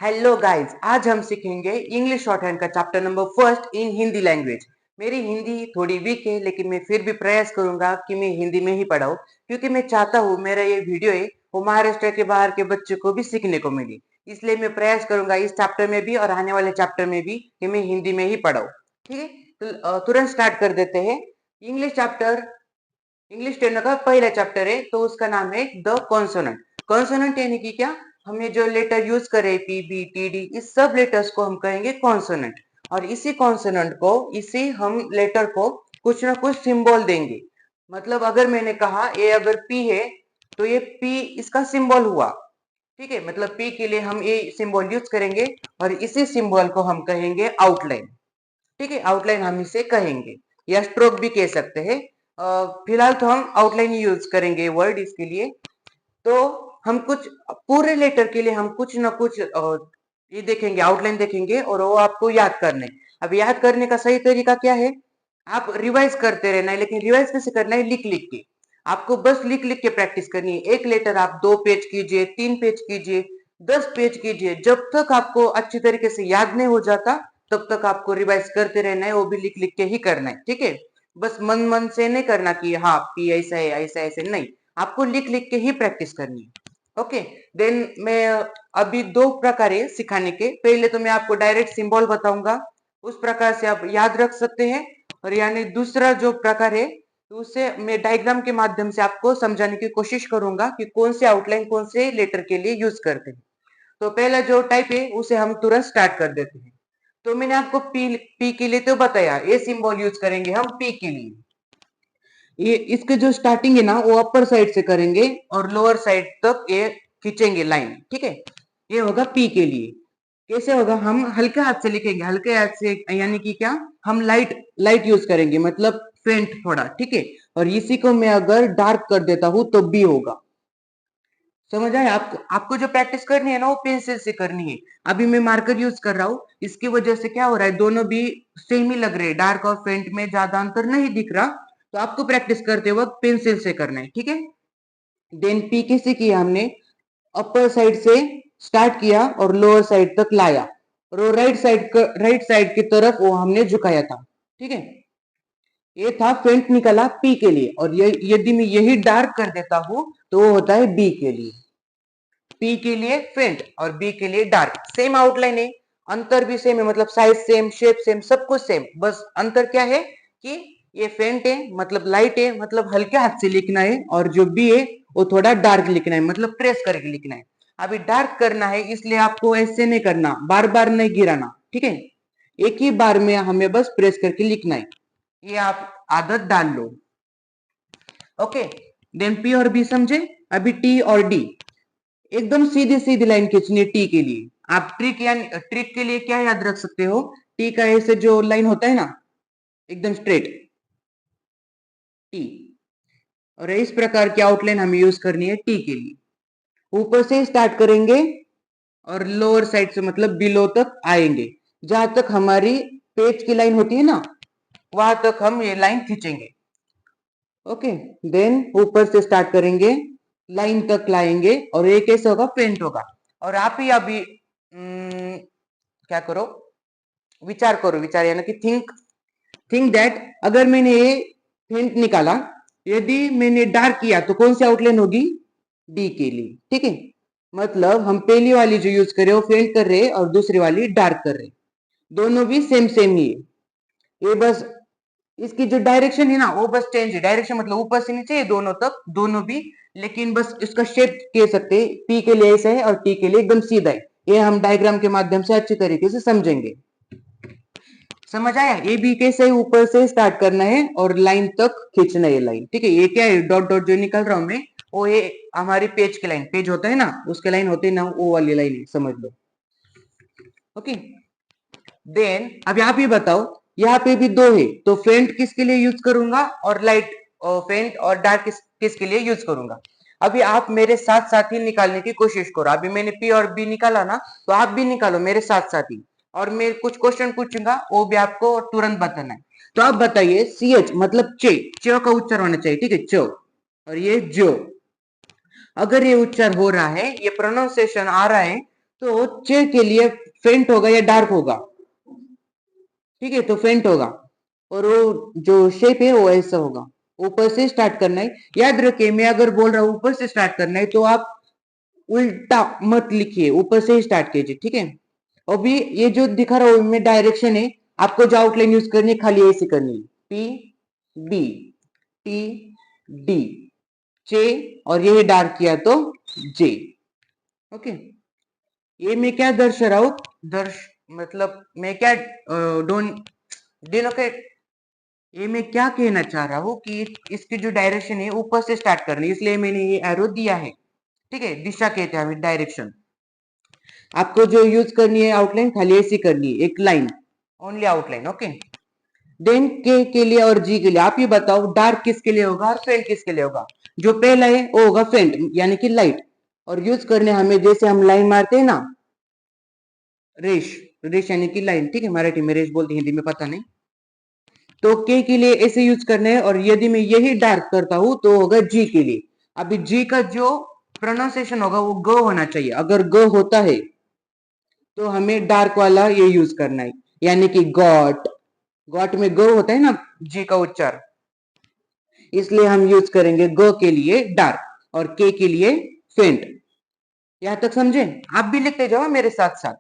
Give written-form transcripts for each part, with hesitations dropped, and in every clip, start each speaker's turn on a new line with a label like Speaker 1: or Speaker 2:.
Speaker 1: Hello guys, आज हम सीखेंगे इंग्लिश शॉर्ट हैंड का chapter number first in Hindi language. मेरी हिंदी थोड़ी वीक है, लेकिन मैं फिर भी प्रयास करूंगा कि मैं हिंदी में ही पढ़ाऊं, क्योंकि मैं चाहता हूं मेरा ये वीडियो है वो महाराष्ट्र के बाहर के बच्चों को भी सीखने को मिले। इसलिए मैं प्रयास करूंगा इस चैप्टर में भी और आने वाले चैप्टर में भी कि मैं हिंदी में ही पढ़ाऊं। ठीक है, तो तुरंत स्टार्ट कर देते हैं। इंग्लिश चैप्टर, इंग्लिश टेन का पहला चैप्टर है, तो उसका नाम है द कॉन्सोनेंट। कॉन्सोनेंट यानी कि क्या, हमें जो लेटर यूज करे पी बी टी डी, इस सब लेटर्स को हम कहेंगे कॉन्सोनेंट। और इसी कॉन्सोनेंट को, इसी हम लेटर को कुछ ना कुछ सिंबल देंगे। मतलब अगर मैंने कहा ए अगर पी है, तो ये पी इसका सिंबल हुआ। ठीक है, मतलब पी के लिए हम ये सिंबल यूज करेंगे और इसी सिंबल को हम कहेंगे आउटलाइन। ठीक है, आउटलाइन हम इसे कहेंगे या स्ट्रोक भी कह सकते हैं। फिलहाल तो हम आउटलाइन यूज करेंगे वर्ड इसके लिए। तो हम कुछ पूरे लेटर के लिए हम कुछ ना कुछ ये देखेंगे, आउटलाइन देखेंगे और वो आपको याद करने। अब याद करने का सही तरीका क्या है, आप रिवाइज करते रहना है। लेकिन रिवाइज कैसे करना है, लिख लिख के। आपको बस लिख लिख के प्रैक्टिस करनी है। एक लेटर आप 2 पेज कीजिए, 3 पेज कीजिए, 10 पेज कीजिए, जब तक आपको अच्छी तरीके से याद नहीं हो जाता तब तक आपको रिवाइज करते रहना है। वो भी लिख लिख के ही करना है। ठीक है, बस मन मन से नहीं करना कि हाँ पी ऐसा है ऐसा ऐसे नहीं, आपको लिख लिख के ही प्रैक्टिस करनी है। ओके, देन मैं अभी 2 प्रकार है सिखाने के। पहले तो मैं आपको डायरेक्ट सिंबल बताऊंगा, उस प्रकार से आप याद रख सकते हैं। और यानी दूसरा जो प्रकार है, तो उससे मैं डायग्राम के माध्यम से आपको समझाने की कोशिश करूंगा कि कौन से आउटलाइन कौन से लेटर के लिए यूज करते हैं। तो पहला जो टाइप है उसे हम तुरंत स्टार्ट कर देते हैं। तो मैंने आपको पी पी के लिए तो बताया, ये सिंबल यूज करेंगे हम पी के लिए। ये इसके जो स्टार्टिंग है ना, वो अपर साइड से करेंगे और लोअर साइड तक ये खींचेंगे लाइन। ठीक है, ये होगा पी के लिए। कैसे होगा, हम हल्के हाथ से लिखेंगे, हल्के हाथ से यानी कि क्या, हम लाइट लाइट यूज करेंगे, मतलब फेंट थोड़ा। ठीक है, और इसी को मैं अगर डार्क कर देता हूं तो बी होगा। समझ आए आपको? आपको जो प्रैक्टिस करनी है ना वो पेंसिल से करनी है। अभी मैं मार्कर यूज कर रहा हूँ, इसकी वजह से क्या हो रहा है, दोनों भी सेम ही लग रहे हैं, डार्क और फेंट में ज्यादा अंतर नहीं दिख रहा। तो आपको प्रैक्टिस करते वक्त पेंसिल से करना है। ठीक है, देन पी कैसे किया हमने, अपर साइड से स्टार्ट किया और लोअर साइड तक लाया, और वो राइट साइड की तरफ वो हमने झुकाया था। ठीक है, ये था फ्रंट निकला पी के लिए। और ये यदि मैं यही डार्क कर देता हूं तो वो होता है बी के लिए। पी के लिए फेंट और बी के लिए डार्क, सेम आउटलाइन है, अंतर भी सेम है, मतलब साइज सेम, शेप सेम, सब कुछ सेम। बस अंतर क्या है कि ये फेंट है मतलब लाइट है, मतलब हल्के हाथ से लिखना है, और जो बी है वो थोड़ा डार्क लिखना है, मतलब प्रेस करके लिखना है। अभी डार्क करना है इसलिए आपको ऐसे नहीं करना, बार बार नहीं गिराना। ठीक है, एक ही बार में हमें बस प्रेस करके लिखना है। ये आप आदत डाल लो। ओके, देन पी और बी समझे। अभी टी और डी, एकदम सीधी सीधी लाइन खींचनी है टी के लिए। आप ट्रिक या ट्रिक के लिए क्या याद रख सकते हो, टी का ऐसे जो लाइन होता है ना, एकदम स्ट्रेट टी। और इस प्रकार की आउटलाइन हमें यूज करनी है टी के लिए। ऊपर से स्टार्ट करेंगे और लोअर साइड से मतलब बिलो तक आएंगे, जहां तक हमारी पेज की लाइन होती है ना, वहां तक हम ये लाइन खींचेंगे। ओके, देन ऊपर से स्टार्ट करेंगे, लाइन तक लाएंगे, और ये कैसे होगा, पेंट होगा। और आप ही अभी क्या करो, विचार करो, विचार यानी कि थिंक दैट, अगर मैंने ये फेंट निकाला, यदि मैंने डार्क किया तो कौन सी आउटलाइन होगी, डी के लिए। ठीक है, मतलब हम पहली वाली जो यूज कर रहे हो फेंट कर रहे हैं और दूसरी वाली डार्क कर रहे हैं, दोनों भी सेम सेम ही है। ये बस इसकी जो डायरेक्शन है ना वो बस चेंज है, डायरेक्शन मतलब ऊपर से नीचे दोनों तक, दोनों भी। लेकिन बस इसका शेप कह सकते हैं, पी के लिए ऐसा है और टी के लिए एकदम सीधा है। ये हम डायग्राम के माध्यम से अच्छी तरीके से समझेंगे। समझ आया, ये भी कैसे ऊपर से स्टार्ट करना है और लाइन तक खींचना है लाइन। ठीक है, ये क्या है, डॉट डॉट जो निकल रहा हूं मैं, वो ये हमारी पेज की लाइन, पेज होता है ना उसके लाइन होती है ना, वो वाली लाइन है, समझ लो। ओके, देन अब यहाँ पे बताओ, यहाँ पे भी दो है, तो फेंट किसके लिए यूज करूंगा और लाइट फेंट और डार्क किसके लिए यूज करूंगा। अभी आप मेरे साथ साथ ही निकालने की कोशिश करो। अभी मैंने पी और बी निकाला ना, तो आप भी निकालो मेरे साथ साथ ही, और मैं कुछ क्वेश्चन पूछूंगा वो भी आपको तुरंत बताना है। तो आप बताइए, सी एच मतलब चे, च का उच्चारण होना चाहिए। ठीक है, च, और ये जो, अगर ये उच्चार हो रहा है, ये प्रोनाउंसिएशन आ रहा है, तो चे के लिए फेंट होगा या डार्क होगा? ठीक है, तो फेंट होगा। और वो जो शेप है वो ऐसा होगा, ऊपर से स्टार्ट करना है। याद रखिए, मैं अगर बोल रहा हूं ऊपर से स्टार्ट करना है तो आप उल्टा मत लिखिए, ऊपर से ही स्टार्ट कीजिए, ठीक है। अभी ये जो दिखा रहा हूं मैं डायरेक्शन है, आपको जो आउटलाइन यूज करनी है खाली ऐसे करनी है, पी बी टी डी चे, और यही डार्क किया तो जे। ओके, ये मैं क्या दर्शा रहा हूं, दर्श मतलब मैं क्या डोंट डिनोकेट, ये मैं क्या कहना चाह रहा हूँ कि इसकी जो डायरेक्शन है ऊपर से स्टार्ट करनी है, इसलिए मैंने ये एरो दिया है। ठीक है, दिशा कहते हैं हमें डायरेक्शन। आपको जो यूज करनी है आउटलाइन खाली ऐसी करनी है, एक line, only outline. Okay, then के लिए और जी के लिए आप ये बताओ डार्क किसके लिए होगा और फेंट किसके लिए होगा? जो पहला है वो होगा फेंट यानी कि लाइट, और यूज करने हमें जैसे हम लाइन मारते हैं ना, रेश, रेश यानी कि लाइन। ठीक है, मराठी में रेश बोलते हैं, हिंदी में पता नहीं। तो के लिए ऐसे यूज करना है, और यदि मैं यही डार्क करता हूं तो होगा जी के लिए। अभी जी का जो प्रोनाउंसिएशन होगा वो ग होना चाहिए, अगर ग होता है तो हमें डार्क वाला ये यूज करना है, यानी कि गॉट। गॉट में ग होता है ना, जी का उच्चार, इसलिए हम यूज करेंगे ग के लिए डार्क और के लिए फेंट। यहां तक समझे? आप भी लिखते जाओ मेरे साथ साथ।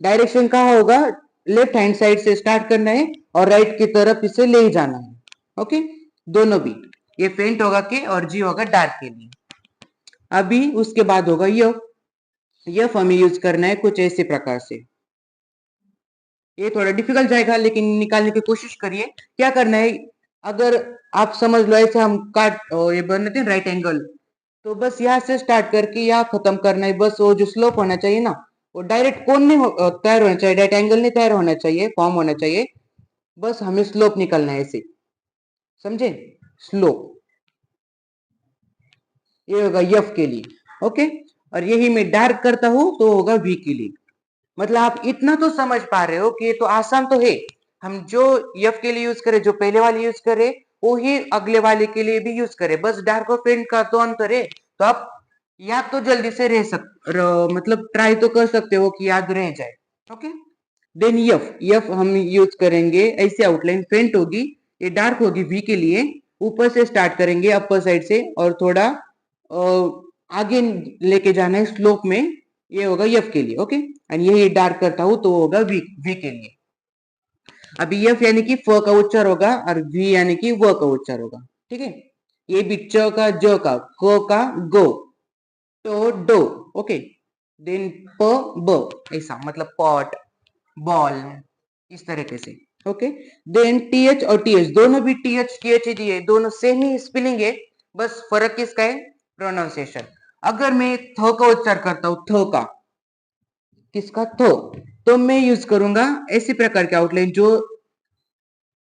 Speaker 1: डायरेक्शन कहाँ होगा? लेफ्ट हैंड साइड से स्टार्ट करना है और राइट की तरफ इसे ले जाना है। ओके, दोनों भी। ये फेंट होगा के और जी होगा डार्क के लिए। अभी उसके बाद होगा यफ। यफ हमें यूज करना है कुछ ऐसे प्रकार से। ये थोड़ा डिफिकल्ट जाएगा लेकिन निकालने की कोशिश करिए। क्या करना है, अगर आप समझ लो ऐसे हम काट ये बनाते हैं राइट एंगल, तो बस यहाँ से स्टार्ट करके यहाँ खत्म करना है। बस वो जो स्लोप होना चाहिए ना, वो डायरेक्ट कोण नहीं तैयार होना चाहिए, डायरेक्ट एंगल नहीं तैयार होना चाहिए, फॉर्म होना चाहिए। बस हमें स्लोप निकलना है ऐसे, समझे? स्लोप, ये होगा यफ के लिए। ओके, और यही मैं डार्क करता हूं तो होगा वी के लिए। मतलब आप इतना तो समझ पा रहे हो कि ये तो आसान तो है। हम जो यफ के लिए यूज करें, जो पहले वाले यूज करें, वो ही अगले वाले के लिए भी यूज करें। बस डार्क और फेंट का तो अंतर है। तो आप याद तो जल्दी से मतलब ट्राई तो कर सकते हो कि याद रह जाए। Okay, then F. यफ हम यूज करेंगे ऐसे, आउटलाइन फेंट होगी, ये डार्क होगी वी के लिए। ऊपर से स्टार्ट करेंगे अपर साइड से और थोड़ा आगे लेके जाना है स्लोप में, ये होगा यफ के लिए। ओके, एंड यही डार्क करता हूं तो होगा वी, वी के लिए। अभी यफ यानी कि फ का उच्चार होगा और वी यानी कि व का उच्चार होगा। ठीक है, ये भी च का, ज का, क का गो, तो डो। ओके, देन प ब, ऐसा मतलब पॉट, बॉल, इस तरीके से। ओके, देन टीएच और टीएच, दोनों भी टीएच टीएच ही दिए, दोनों सेम ही स्पेलिंग है, बस फर्क किसका है? प्रोनाउंसिएशन। अगर मैं थ का उच्चार करता हूं, थ का, किसका? थो, तो मैं यूज करूंगा ऐसी प्रकार के आउटलाइन जो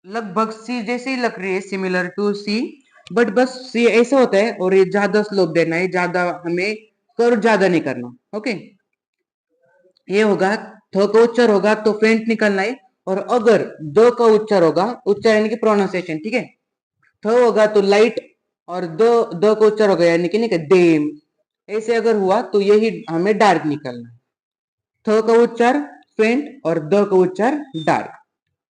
Speaker 1: लगभग सी जैसे ही लग रही है, सिमिलर टू सी, बट बस सी ऐसा होता है और ये ज्यादा स्लोप देना है, ज्यादा हमें कर्व ज्यादा नहीं करना। ओके, ये होगा थ का उच्चार होगा तो फेंट निकलना है, और अगर द का उच्चार होगा, उच्चार यानी कि प्रोनाउंसिएशन, ठीक है, थ होगा तो लाइट, और द का उच्चार होगा यानी कि नहीं देम, ऐसे अगर हुआ तो यही हमें डार्क निकलना है। थ का उच्चार फेंट और द का उच्चार डार्क,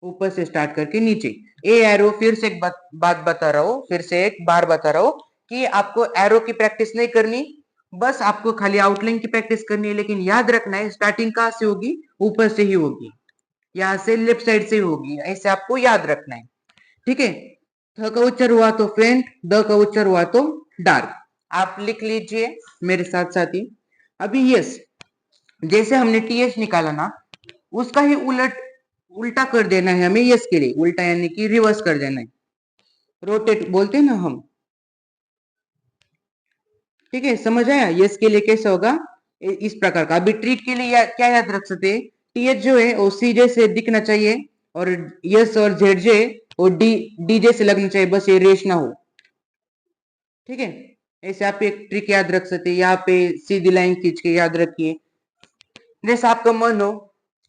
Speaker 1: ऊपर से स्टार्ट करके नीचे। ए एरो, फिर से एक बात बता रहा हूं, फिर से एक बार बता रहा हूं कि आपको एरो की प्रैक्टिस नहीं करनी, बस आपको खाली आउटलाइन की प्रैक्टिस करनी है। लेकिन याद रखना है स्टार्टिंग कहां से होगी? ऊपर से ही होगी, यहां से लेफ्ट साइड से होगी, ऐसे आपको याद रखना है। ठीक है, थ का उच्चार हुआ तो फेंट, द का उच्चार हुआ तो डार्क। आप लिख लीजिए मेरे साथ साथ ही। अभी यस, जैसे हमने टीएच निकाला ना, उसका ही उल्टा कर देना है हमें यस के लिए। उल्टा यानी कि रिवर्स कर देना है, रोटेट बोलते हैं ना हम। ठीक है, समझ आया? यस के लिए कैसे होगा? इस प्रकार का। अभी ट्रिक के लिए क्या याद रख सकते हैं? टीएच जो है वो सी जैसे दिखना चाहिए, और यस और जेड जे वो डी डी जैसे लगना चाहिए, बस ये रेश ना हो। ठीक है, ऐसे आप एक ट्रिक याद रख सकते हैं। यहाँ पे सीधी लाइन खींच के याद रखिए, जैसा आपका मन हो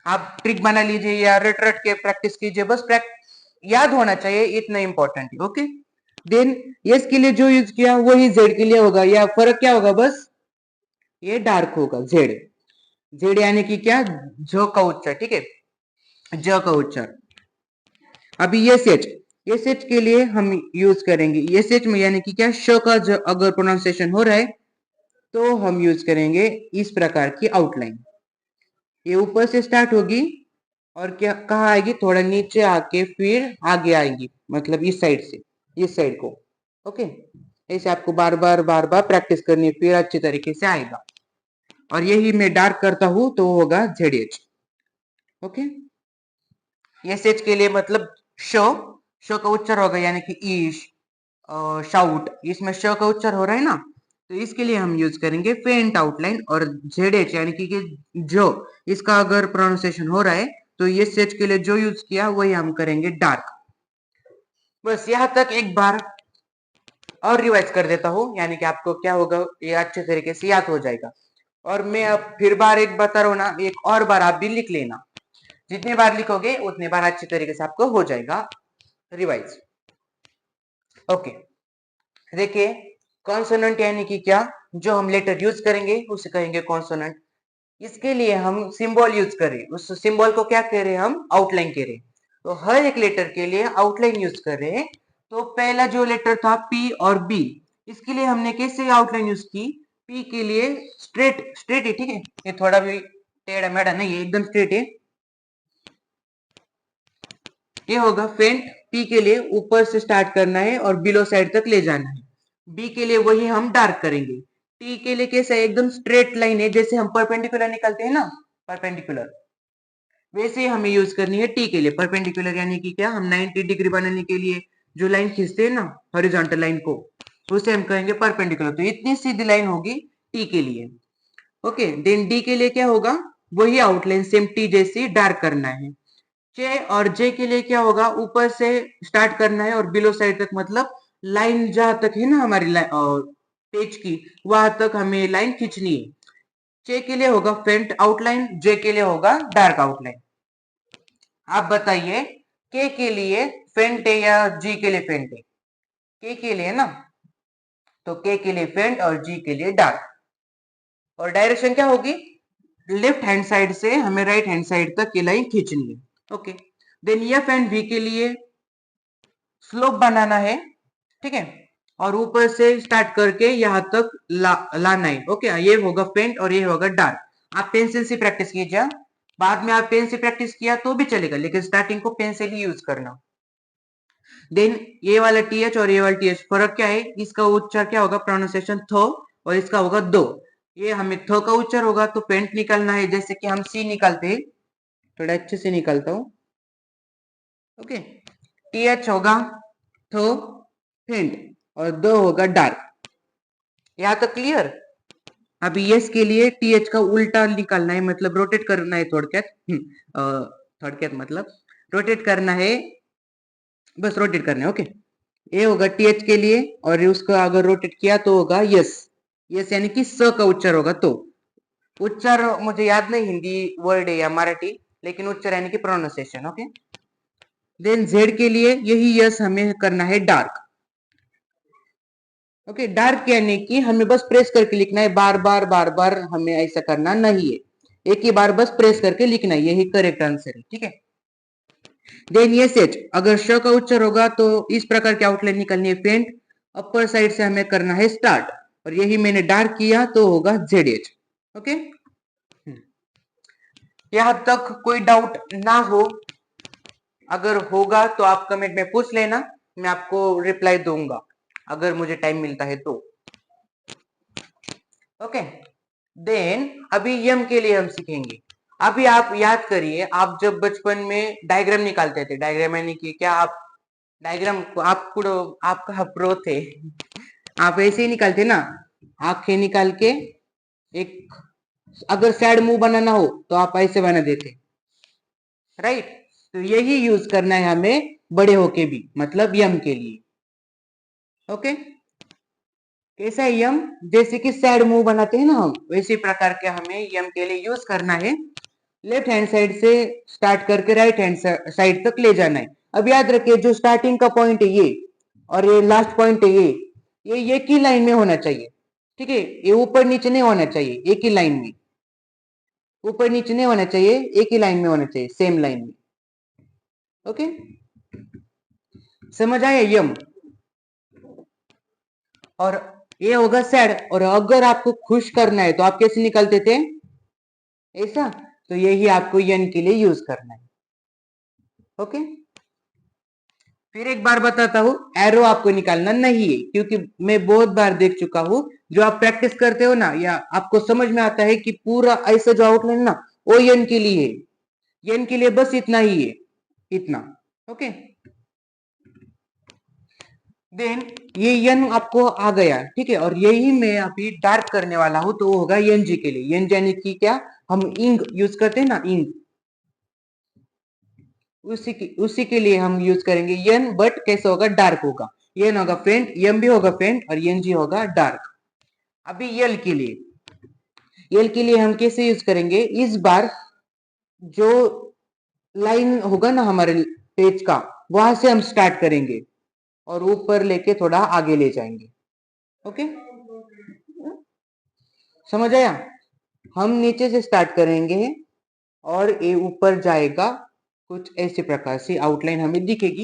Speaker 1: आप ट्रिक बना लीजिए या रट रट के प्रैक्टिस कीजिए, बस याद होना चाहिए, इतना इंपॉर्टेंट है। ओके, देन यस के लिए जो यूज किया वही जेड के लिए होगा, या फर्क क्या होगा? बस ये डार्क होगा जेड। जेड यानी कि क्या, जो का उच्चार, ठीक है, ज का उच्चार। अभी एस एच के लिए हम यूज करेंगे एस एच में, यानी कि क्या, श का अगर प्रोनाउंसिएशन हो रहा है तो हम यूज करेंगे इस प्रकार की आउटलाइन। ये ऊपर से स्टार्ट होगी और क्या कहाँ आएगी, थोड़ा नीचे आके फिर आगे आएगी, मतलब इस साइड से इस साइड को। ओके, ऐसे आपको बार बार प्रैक्टिस करनी है, फिर अच्छी तरीके से आएगा। और यही मैं डार्क करता हूं तो होगा Z H. Okay, S H के लिए मतलब शो, शो का उच्चार होगा, यानी कि ईश, शाउट, इसमें श का उच्चार हो रहा है ना, तो इसके लिए हम यूज करेंगे फेंट आउटलाइन। और जेड एच यानी कि जो, इसका अगर प्रोनाउंसिएशन हो रहा है तो एस एच के लिए जो यूज किया वही हम करेंगे डार्क। बस यहाँ तक एक बार और रिवाइज कर देता हूँ, यानी कि आपको क्या होगा, ये अच्छे तरीके से याद हो जाएगा। और मैं अब फिर बार एक बता रहा हूँ ना, एक और बार आप भी लिख लेना, जितने बार लिखोगे उतने बार अच्छे तरीके से आपको हो जाएगा रिवाइज। ओके, देखिए, कॉन्सोनेंट यानी कि क्या, जो हम लेटर यूज करेंगे उसे कहेंगे कॉन्सोनेंट। इसके लिए हम सिंबल यूज करें, उस सिंबल को क्या कह रहे हैं, हम आउटलाइन कह रहे हैं। तो हर एक लेटर के लिए आउटलाइन यूज कर रहे हैं। तो पहला जो लेटर था पी और बी, इसके लिए हमने कैसे आउटलाइन यूज की, पी के लिए स्ट्रेट स्ट्रेट है, ठीक है, ये थोड़ा भी टेढ़ा मेढ़ा नहीं है, एकदम स्ट्रेट है, ये होगा फेंट। पी के लिए ऊपर से स्टार्ट करना है और बिलो साइड तक ले जाना है। बी के लिए वही हम डार्क करेंगे। टी के लिए कैसा है, एकदम स्ट्रेट लाइन है, जैसे हम परपेंडिकुलर निकालते हैं ना, परपेंडिकुलर, वैसे हमें यूज करनी है टी के लिए परपेंडिकुलर, यानी कि क्या, हम 90 डिग्री बनाने के लिए जो लाइन खींचते हैं ना, हॉरिजॉन्टल लाइन को, उसे हम कहेंगे परपेंडिकुलर। तो इतनी सीधी लाइन होगी टी के लिए। ओके, देन डी के लिए क्या होगा, वही आउटलाइन सेम टी जैसी डार्क करना है। जे और जे के लिए क्या होगा, ऊपर से स्टार्ट करना है और बिलो साइड तक, मतलब लाइन जहां तक है ना हमारी पेज की, वहां तक हमें लाइन खींचनी है। जे के लिए होगा फेंट आउटलाइन, जे के लिए होगा डार्क आउटलाइन। आप बताइए, के लिए फेंट है या जी के लिए फेंट है, के लिए ना, तो के लिए फेंट और जी के लिए डार्क। और डायरेक्शन क्या होगी, लेफ्ट हैंड साइड से हमें राइट हैंड साइड तक ये लाइन खींचनी है। Okay, then F and V के लिए स्लोप बनाना है, ठीक है, और ऊपर से स्टार्ट करके यहाँ तक लाना है। ओके, ये होगा फेंट और ये होगा डार्क। आप पेंसिल से प्रैक्टिस कीजिए, बाद में आप पेन से प्रैक्टिस किया तो भी चलेगा, लेकिन स्टार्टिंग को पेंसिल ही यूज करना। देन ये वाला टीएच और ये वाला टीएच, फर्क क्या है, इसका उच्चार क्या होगा, प्रोनाउंसिएशन थो, और इसका होगा दो। ये हमें थो का उच्चार होगा तो पेंट निकालना है, जैसे कि हम सी निकालते हैं, थोड़ा अच्छे से निकालता हूं। ओके, टीएच होगा थो फेंट और दो होगा डार्क। यहाँ तक क्लियर। अभी यस के लिए टीएच का उल्टा निकालना है, मतलब रोटेट करना है, थोड़क्यात थोड़क्यात मतलब रोटेट करना है, बस रोटेट करना है। ओके, ये होगा टीएच के लिए, और उसको अगर रोटेट किया तो होगा यस। यस यानी कि स का उच्चार होगा, तो उच्चार मुझे याद नहीं हिंदी वर्ड है या मराठी, लेकिन उच्चार यानी कि प्रोनाउंसिएशन। ओके, देन जेड के लिए यही यस हमें करना है डार्क। ओके, डार्क यानी कि हमें बस प्रेस करके लिखना है, बार बार हमें ऐसा करना नहीं है, एक ही बार बस प्रेस करके लिखना है, यही करेक्ट आंसर है, ठीक है। देन ये सेच, अगर श का उच्चार होगा तो इस प्रकार की आउटलाइन निकलनी है फेंट, अपर साइड से हमें करना है स्टार्ट, और यही मैंने डार्क किया तो होगा जेड एच। ओके, यहां तक कोई डाउट ना हो, अगर होगा तो आप कमेंट में पूछ लेना, मैं आपको रिप्लाई दूंगा अगर मुझे टाइम मिलता है तो। ओके, देन अभी यम के लिए हम सीखेंगे। अभी आप याद करिए, आप जब बचपन में डायग्राम निकालते थे, डायग्राम यानी कि क्या, आप डायग्राम को आपका प्रो थे, आप ऐसे ही निकालते ना, आंखें निकाल के, एक अगर सैड मुंह बनाना हो तो आप ऐसे बना देते, राइट। तो यही यूज करना है हमें बड़े होके भी, मतलब यम के लिए। ओके, कैसा है यम, जैसे कि सैड मुंह बनाते हैं ना हम, वैसे प्रकार के हमें यम के लिए यूज करना है। लेफ्ट हैंड साइड से स्टार्ट करके राइट हैंड साइड तक ले जाना है। अब याद रखिए, जो स्टार्टिंग का पॉइंट है ये, और ये लास्ट पॉइंट है ये एक ही लाइन में होना चाहिए, ठीक है, ये ऊपर नीचे नहीं होना चाहिए, एक ही लाइन में। ऊपर नीचे नहीं होना चाहिए, एक ही लाइन में होना चाहिए, सेम लाइन में। ओके, समझ आया यम। और ये होगा सैड, और अगर आपको खुश करना है तो आप कैसे निकालते थे, ऐसा। तो यही आपको यन के लिए यूज करना है। ओके, फिर एक बार बताता हूँ, एरो आपको निकालना नहीं है, क्योंकि मैं बहुत बार देख चुका हूँ, जो आप प्रैक्टिस करते हो ना, या आपको समझ में आता है कि पूरा ऐसा जो आउटलाइन ना, वो यन के लिए है, यन के लिए बस इतना ही है, इतना। ओके, देन ये यन आपको आ गया, ठीक है, और यही मैं अभी डार्क करने वाला हूं, तो वो होगा यन जी के लिए। यन यानी कि क्या, हम इंक यूज करते हैं ना, इंक, उसी के लिए हम यूज करेंगे यन, बट कैसे होगा, डार्क होगा। यन होगा फेंट, यम भी होगा फेंट, और यन जी होगा डार्क। अभी यल के लिए, यल के लिए हम कैसे यूज करेंगे, इस बार जो लाइन होगा ना हमारे पेज का, वहां से हम स्टार्ट करेंगे और ऊपर लेके थोड़ा आगे ले जाएंगे। ओके, समझ आया। हम नीचे से स्टार्ट करेंगे और ये ऊपर जाएगा, कुछ ऐसे प्रकार से आउटलाइन हमें दिखेगी।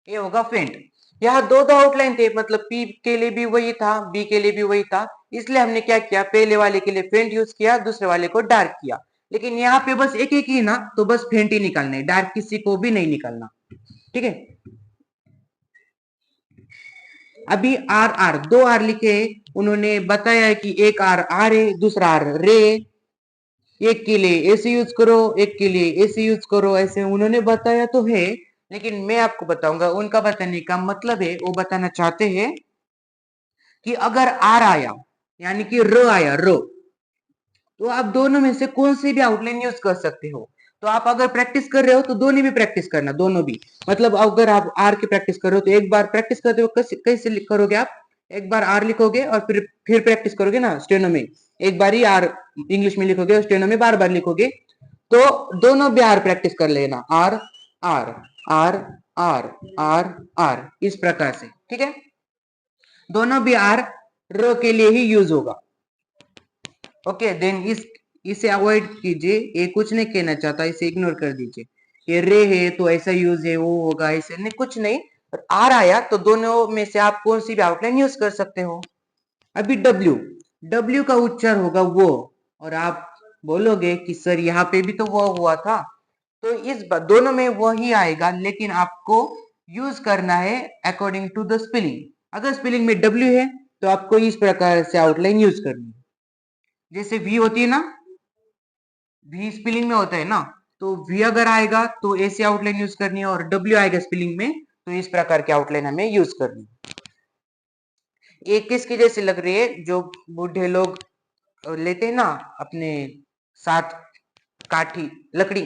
Speaker 1: ये होगा फेंट। यहाँ दो दो आउटलाइन थे, मतलब पी के लिए भी वही था, बी के लिए भी वही था, इसलिए हमने क्या किया, पहले वाले के लिए फेंट यूज किया, दूसरे वाले को डार्क किया। लेकिन यहाँ पे बस एक एक ही ना, तो बस फेंट ही निकालना है, डार्क किसी को भी नहीं निकालना, ठीक है। अभी आर आर, दो आर लिखे, उन्होंने बताया है कि एक आर आर है, दूसरा आर रे, एक के लिए ऐसे यूज करो, एक के लिए ऐसे यूज करो, ऐसे उन्होंने बताया तो है, लेकिन मैं आपको बताऊंगा, उनका बताने का मतलब है, वो बताना चाहते हैं कि अगर आर आया, यानी कि र आया, र, तो आप दोनों में से कौन सी भी आउटलाइन यूज कर सकते हो। तो आप अगर प्रैक्टिस कर रहे हो तो दोनों भी प्रैक्टिस करना, दोनों भी। मतलब अगर आप आर की प्रैक्टिस कर रहे हो तो एक बार प्रैक्टिस करते हो, कैसे करोगे आप, एक बार आर लिखोगे और फिर प्रैक्टिस करोगे ना स्टेनो में, एक बार ही आर इंग्लिश में लिखोगे और स्टेनो में बार बार लिखोगे, तो दोनों भी आर प्रैक्टिस कर लेना, R R R R R R, इस प्रकार से, ठीक है। दोनों भी आर र के लिए ही यूज होगा। ओके, देन इसे अवॉइड कीजिए, ये कुछ नहीं कहना चाहता, इसे इग्नोर कर दीजिए। ये रे है तो ऐसा यूज है, वो होगा ऐसे नहीं, कुछ नहीं। आर आया तो दोनों में से आप कौन सी भी आउटलाइन यूज कर सकते हो। अभी डब्ल्यू, डब्ल्यू का उच्चार होगा वो, और आप बोलोगे कि सर यहाँ पे भी तो वो हुआ था, तो इस बार दोनों में वही आएगा, लेकिन आपको यूज करना है अकॉर्डिंग टू द स्पेलिंग। अगर स्पेलिंग में डब्ल्यू है तो आपको इस प्रकार से आउटलाइन यूज करनी है। जैसे वी होती है ना, वी स्पेलिंग में होता है ना, तो वी अगर आएगा तो ऐसी आउटलाइन यूज करनी है, और डब्ल्यू आएगा स्पेलिंग में तो इस प्रकार की आउटलाइन हमें यूज करनी है। ये किसकी जैसी लग रही है, जो बूढ़े लोग लेते हैं ना अपने साथ, काठी, लकड़ी,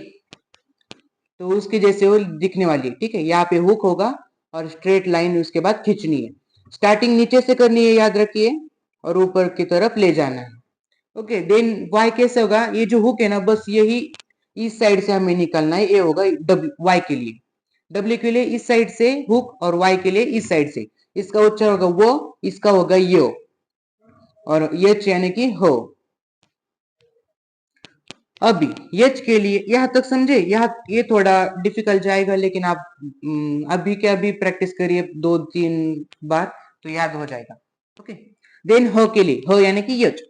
Speaker 1: तो उसके जैसे वो दिखने वाली है, ठीक है। यहाँ पे हुक होगा और स्ट्रेट लाइन उसके बाद खींचनी है, स्टार्टिंग नीचे से करनी है, याद रखिए, और ऊपर की तरफ ले जाना है। ओके, देन वाई कैसे होगा, ये जो हुक है ना, बस यही इस साइड से हमें निकालना है, ये होगा डब्ल्यू, वाई के लिए, डब्ल्यू के लिए इस साइड से हुक, और वाई के लिए इस साइड से, इसका उच्चारण होगा वो, इसका होगा यो, और यच यानी कि हो। अभी यच के लिए यहाँ तक समझे, यहाँ ये थोड़ा डिफिकल्ट जाएगा, लेकिन आप अभी के अभी प्रैक्टिस करिए 2-3 बार तो याद हो जाएगा। ओके, देन हो के लिए, हो यानी कि यच,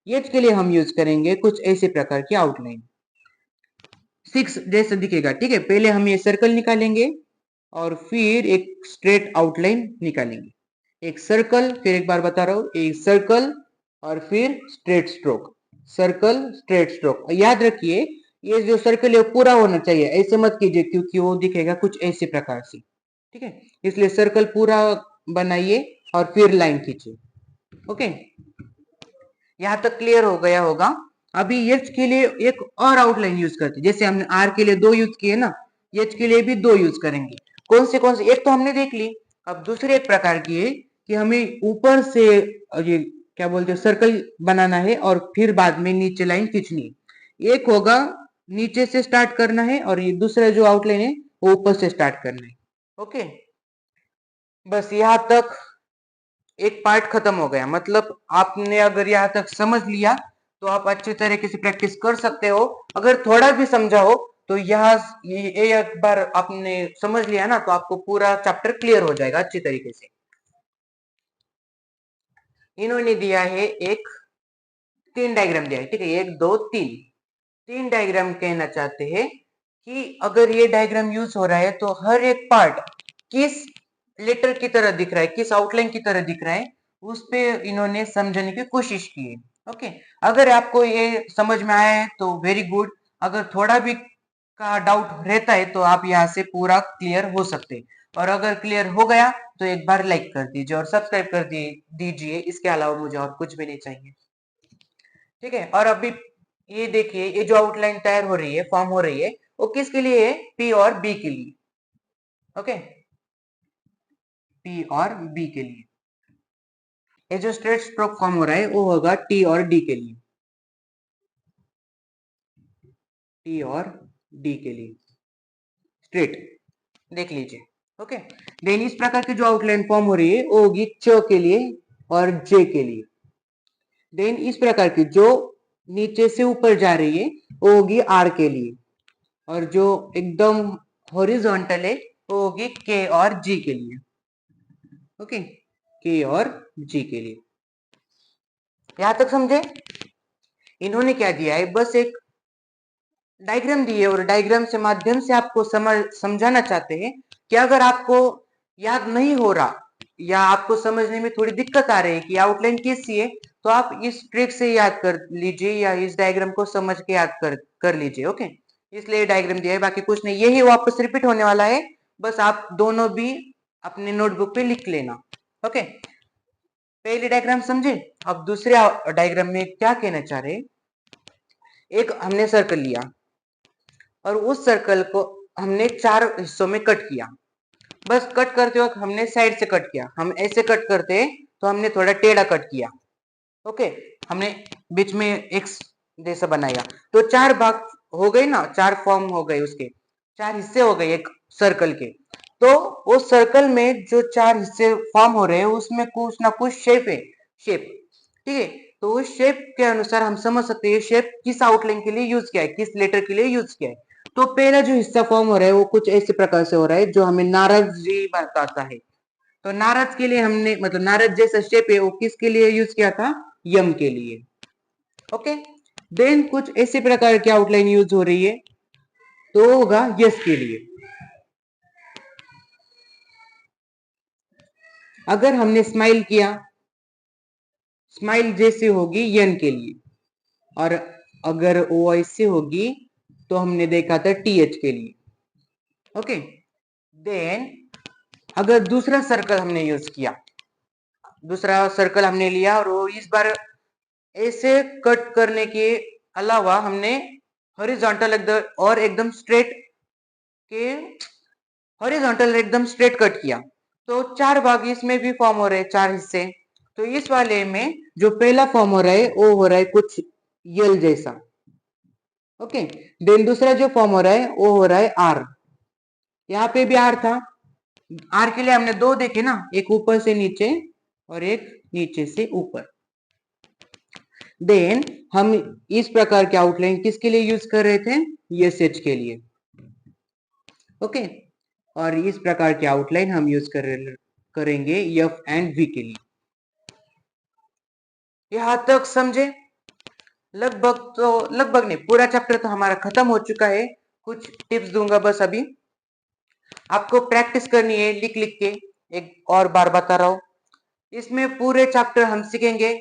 Speaker 1: यच के लिए हम यूज करेंगे कुछ ऐसे प्रकार की आउटलाइन, 6 जैसे दिखेगा, ठीक है। पहले हम ये सर्कल निकालेंगे और फिर एक स्ट्रेट आउटलाइन निकालेंगे, एक सर्कल, फिर एक बार बता रहा हूं, एक सर्कल और फिर straight stroke, circle straight stroke. याद रखिए, ये जो सर्कल है वो पूरा होना चाहिए, ऐसे मत कीजिए, क्योंकि वो दिखेगा कुछ ऐसे प्रकार से, ठीक है। इसलिए सर्कल पूरा बनाइए और फिर लाइन खींचिए। ओके, यहां तक क्लियर हो गया होगा। अभी एच के लिए एक और आउटलाइन यूज करते हैं, जैसे हमने आर के लिए दो यूज किए ना, एच के लिए भी दो यूज करेंगे। कौन से, एक तो हमने देख ली, अब दूसरे एक प्रकार की है कि हमें ऊपर से ये क्या बोलते हैं, सर्कल बनाना है और फिर बाद में नीचे लाइन खींचनी है। एक होगा नीचे से स्टार्ट करना है, और ये दूसरा जो आउटलाइन है वो ऊपर से स्टार्ट करना है। ओके, बस यहां तक एक पार्ट खत्म हो गया, मतलब आपने अगर यहाँ तक समझ लिया तो आप अच्छी तरीके से प्रैक्टिस कर सकते हो। अगर थोड़ा भी समझा हो तो ये एक बार आपने समझ लिया ना, तो आपको पूरा चैप्टर क्लियर हो जाएगा अच्छी तरीके से। इन्होंने दिया है एक 3 डायग्राम दिया है, ठीक है, 1 2 3 डायग्राम कहना चाहते हैं कि अगर ये डायग्राम यूज हो रहा है तो हर एक पार्ट किस लेटर की तरह दिख रहा है, किस आउटलाइन की तरह दिख रहा है, उस पे इन्होंने समझने की कोशिश की है। ओके, अगर आपको ये समझ में आया है तो वेरी गुड। अगर थोड़ा भी का डाउट रहता है तो आप यहाँ से पूरा क्लियर हो सकते हैं। और अगर क्लियर हो गया तो एक बार लाइक कर दीजिए और सब्सक्राइब कर दीजिए। इसके अलावा मुझे और कुछ भी नहीं चाहिए, ठीक है। और अभी ये देखिए, ये जो आउटलाइन तैयार हो रही है, फॉर्म हो रही है, वो किसके लिए है? पी और बी के लिए। ओके, पी और बी के लिए। ये जो स्ट्रेट स्ट्रोक फॉर्म हो रहा है वो होगा टी और डी के लिए, टी और डी के लिए स्ट्रेट, देख लीजिए। ओके, देन इस प्रकार की जो आउटलाइन फॉर्म हो रही है वो होगी च के लिए और जे के लिए। देन इस प्रकार की जो नीचे से ऊपर जा रही है वो होगी आर के लिए, और जो एकदम हॉरिजॉन्टल है वो होगी के और जी के लिए। ओके, के और जी के लिए। यहां तक समझे? इन्होंने क्या दिया है, बस एक डायग्राम दी है और डायग्राम से माध्यम से आपको समझाना चाहते हैं कि अगर आपको याद नहीं हो रहा या आपको समझने में थोड़ी दिक्कत आ रही है कि आउटलाइन कैसी है, तो आप इस ट्रिक से याद कर लीजिए या इस डायग्राम को समझ के याद कर लीजिए। ओके, इसलिए डायग्राम दिया है, बाकी कुछ नहीं। यही वापस रिपीट होने वाला है, बस आप दोनों भी अपने नोटबुक पे लिख लेना। ओके, पहली डायग्राम समझे। अब दूसरे डायग्राम में क्या कहना चाह रहे हैं, एक हमने सर्कल लिया और उस सर्कल को हमने 4 हिस्सों में कट किया। बस कट करते वक्त हमने साइड से कट किया, हम ऐसे कट करते तो हमने थोड़ा टेढ़ा कट किया। ओके, हमने बीच में एक्स जैसा बनाया, तो 4 भाग हो गए ना, 4 फॉर्म हो गए, उसके 4 हिस्से हो गए एक सर्कल के। तो उस सर्कल में जो 4 हिस्से फॉर्म हो रहे हैं उसमें कुछ ना कुछ शेप है, शेप, ठीक है। तो उस शेप के अनुसार हम समझ सकते हैं शेप किस आउटलाइन के लिए यूज किया है, किस लेटर के लिए यूज किया है। तो पहला जो हिस्सा फॉर्म हो रहा है वो कुछ ऐसे प्रकार से हो रहा है जो हमें नाराजगी बताता है। तो नाराज के लिए हमने, मतलब नाराज जैसा शेप है वो किसके लिए यूज किया था? यम के लिए। ओके, देन कुछ ऐसे प्रकार की आउटलाइन यूज हो रही है तो होगा यस के लिए। अगर हमने स्माइल किया, स्माइल जैसी होगी यन के लिए। और अगर ओ ऐसे होगी तो हमने देखा था टीएच के लिए। ओके, देन अगर दूसरा सर्कल हमने यूज किया, दूसरा सर्कल हमने लिया और वो इस बार ऐसे कट करने के अलावा हमने हॉरिजॉन्टल और एकदम स्ट्रेट के हॉरिजॉन्टल एकदम स्ट्रेट कट किया। तो 4 भाग इसमें भी फॉर्म हो रहे हैं, 4 हिस्से। तो इस वाले में जो पहला फॉर्म हो रहा है वो हो रहा है कुछ यल जैसा। ओके, देन दूसरा जो फॉर्म हो रहा है वो हो रहा है आर। यहाँ पे भी आर था। आर के लिए हमने 2 देखे ना, एक ऊपर से नीचे और एक नीचे से ऊपर। देन हम इस प्रकार के आउटलाइन किसके लिए यूज कर रहे थे? एसएच के लिए। ओके, और इस प्रकार के आउटलाइन हम यूज करेंगे एफ एंड वी के लिए। यहां तक समझे? लगभग नहीं, पूरा चैप्टर तो हमारा खत्म हो चुका है। कुछ टिप्स दूंगा बस अभी। आपको प्रैक्टिस करनी है लिख लिख के, एक और बार बता रहा हूं। इसमें पूरे चैप्टर हम सीखेंगे,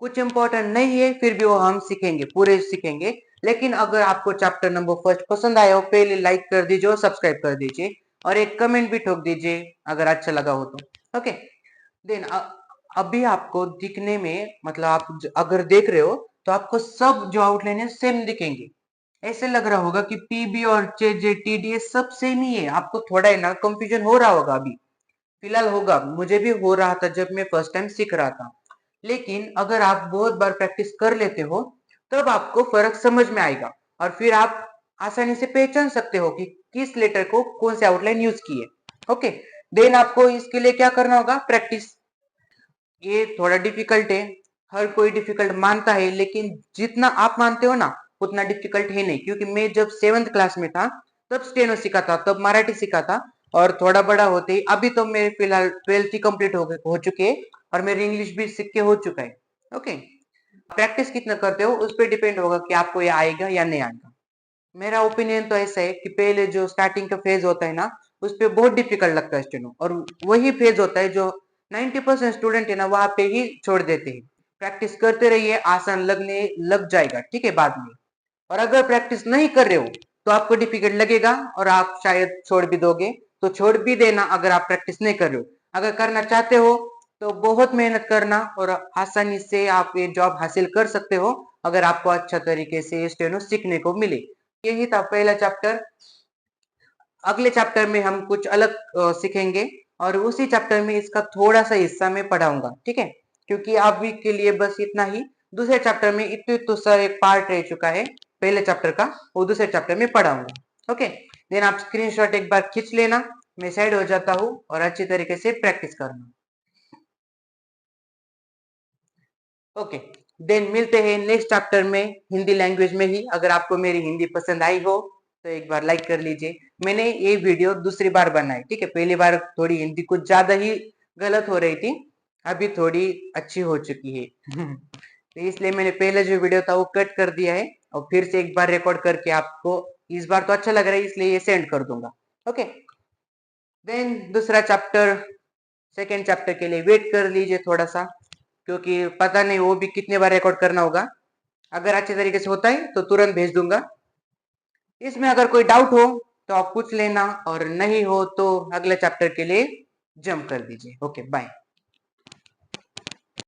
Speaker 1: कुछ इंपॉर्टेंट नहीं है फिर भी वो हम सीखेंगे, पूरे सीखेंगे। लेकिन अगर आपको चैप्टर नंबर फर्स्ट पसंद आया हो, पहले लाइक कर दीजिए और सब्सक्राइब कर दीजिए और एक कमेंट भी ठोक दीजिए अगर अच्छा लगा हो तो। ओके, देन अभी आपको दिखने में, मतलब आप अगर देख रहे हो तो आपको सब जो आउटलाइन है सेम दिखेंगे। ऐसे लग रहा होगा कि पीबी और जे टीडी सब सेम ही है। आपको थोड़ा है ना कंफ्यूजन हो रहा होगा अभी, फिलहाल होगा, मुझे भी हो रहा था जब मैं फर्स्ट टाइम सीख रहा था। लेकिन अगर आप बहुत बार प्रैक्टिस कर लेते हो तब आपको फर्क समझ में आएगा और फिर आप आसानी से पहचान सकते हो कि किस लेटर को कौन से आउटलाइन यूज किए। ओके, देन आपको इसके लिए क्या करना होगा? प्रैक्टिस। ये थोड़ा डिफिकल्ट है, हर कोई डिफिकल्ट मानता है, लेकिन जितना आप मानते हो ना उतना डिफिकल्ट है नहीं, क्योंकि मैं जब 7th क्लास में था तब स्टेनो सीखा था, तब मराठी सीखा था, और थोड़ा बड़ा होते ही अभी तो मेरे फिलहाल 12th ही कंप्लीट हो चुके हैं और मेरी इंग्लिश भी सीख के हो चुका है। ओके, प्रैक्टिस कितना करते हो उस पर डिपेंड होगा कि आपको ये आएगा या नहीं आएगा। मेरा ओपिनियन तो ऐसा है कि पहले जो स्टार्टिंग का फेज होता है ना उस पे बहुत डिफिकल्ट लगता है स्टेनो, और वही फेज होता है जो 90% स्टूडेंट है ना वहां पे ही छोड़ देते हैं। प्रैक्टिस करते रहिए, आसान लगने लग जाएगा, ठीक है, बाद में। और अगर प्रैक्टिस नहीं कर रहे हो तो आपको डिफिकल्ट लगेगा और आप शायद छोड़ भी दोगे, तो छोड़ भी देना अगर आप प्रैक्टिस नहीं कर रहे हो। अगर करना चाहते हो तो बहुत मेहनत करना और आसानी से आप ये जॉब हासिल कर सकते हो, अगर आपको अच्छा तरीके से स्टेनो सीखने को मिले। यही था पहला चैप्टर। अगले चैप्टर में हम कुछ अलग सीखेंगे, और उसी चैप्टर में इसका थोड़ा सा हिस्सा मैं पढ़ाऊंगा, ठीक है, क्योंकि अभी के लिए बस इतना ही। दूसरे चैप्टर में इतने तो सर एक पार्ट रह चुका है पहले चैप्टर का, वो दूसरे चैप्टर में पढ़ाऊंगा। ओके, देन आप स्क्रीनशॉट एक बार खींच लेना, मैं साइड हो जाता हूँ और अच्छी तरीके से प्रैक्टिस करना। ओके, देन मिलते हैं नेक्स्ट चैप्टर में हिंदी लैंग्वेज में ही। अगर आपको मेरी हिंदी पसंद आई हो तो एक बार लाइक कर लीजिए। मैंने ये वीडियो दूसरी बार बनाई, ठीक है, पहली बार थोड़ी हिंदी कुछ ज्यादा ही गलत हो रही थी, अभी थोड़ी अच्छी हो चुकी है तो इसलिए मैंने पहले जो वीडियो था वो कट कर दिया है और फिर से एक बार रिकॉर्ड करके आपको इस बार तो अच्छा लग रहा है इसलिए ये सेंड कर दूंगा। ओके, देन दूसरा चैप्टर, सेकेंड चैप्टर के लिए वेट कर लीजिए थोड़ा सा, क्योंकि पता नहीं वो भी कितने बार रिकॉर्ड करना होगा। अगर अच्छे तरीके से होता है तो तुरंत भेज दूंगा। इसमें अगर कोई डाउट हो तो आप पूछ लेना, और नहीं हो तो अगले चैप्टर के लिए जंप कर दीजिए। Okay, bye.